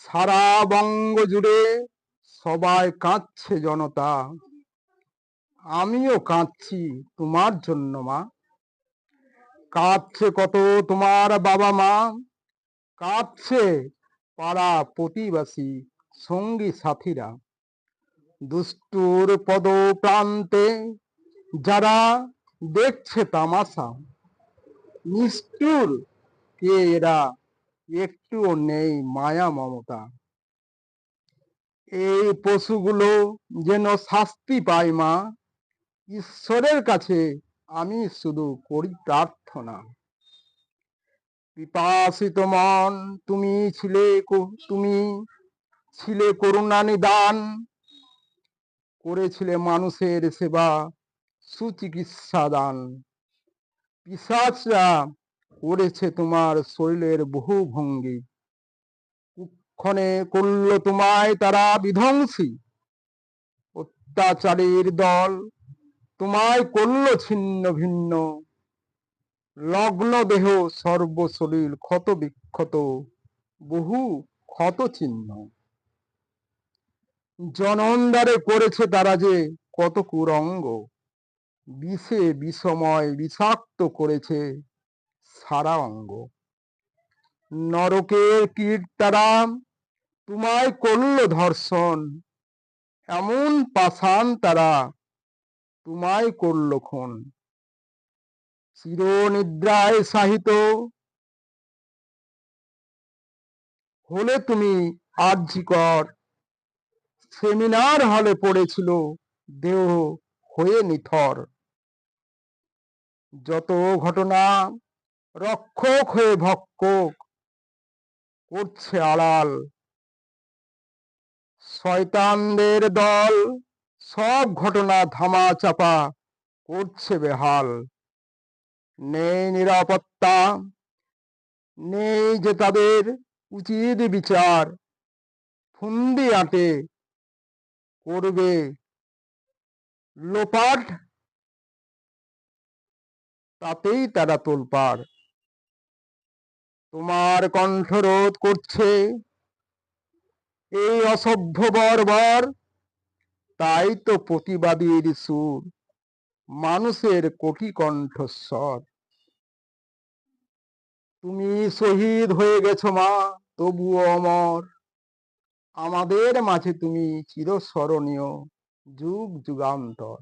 সারা বঙ্গ জুড়ে সবাই কাঁদছে জনতা, আমিও কাঁদছি তোমার জন্য মা। কাঁদছে কত তোমার বাবা মা, কাঁদছে পাড়া প্রতিবাসী সঙ্গী সাথীরা। দুষ্টুর পদ প্রান্তে যারা দেখছে তামাশা, নিষ্ঠুর কে এরা, একটুও নেই মায়া মমতা। এই পশুগুলো যেন শাস্তি পায় মা, ঈশ্বরের কাছে আমি শুধু করি প্রার্থনা। পিপাসিত মন তুমি ছিলে করুণা নিদান, করেছিলে মানুষের সেবা সুচিকিৎসা দান। পিশাচরা করেছে তোমার শরীরের বহু ভঙ্গি, কুক্ষণে করল তোমায় তারা বিধ্বংসী। অত্যাচারীর দল তোমায় করল ছিন্ন ভিন্ন, লগ্ন দেহ সর্বশরীর ক্ষত বিক্ষত, বহু ক্ষত চিহ্ন। জননদ্বারে করেছে তারা যে কত কুরঙ্গ, বিষে বিষময় বিষাক্ত করেছে সারা অঙ্গ। নরকের কীট তারা তোমায় করল ধর্ষণ, এমন পাষাণ তারা তোমায় করল খুন। চিরনিদ্রায় সাহিত হলে তুমি আর্যিকর, সেমিনার হলে পড়েছিল দেহ হয়ে নিথর। যত ঘটনা রক্ষক হয়ে ভক্ষক করছে আড়াল, শয়তানদের দল সব ঘটনা ধামা চাপা করছে বেহাল। নেই নিরাপত্তা, নেই যে তাদের উচিত বিচার, ফুন্দি আঁটে করবে লোপাট, তাতেই তারা তোলপাড়। তোমার কণ্ঠরোধ করছে এই অসভ্য বর্বর, তাই তো প্রতিবাদীর সুর মানুষের কোটি কণ্ঠস্বর। তুমি শহীদ হয়ে গেছো মা, তবুও অমর আমাদের মাঝে তুমি চিরস্মরণীয় যুগ যুগান্তর।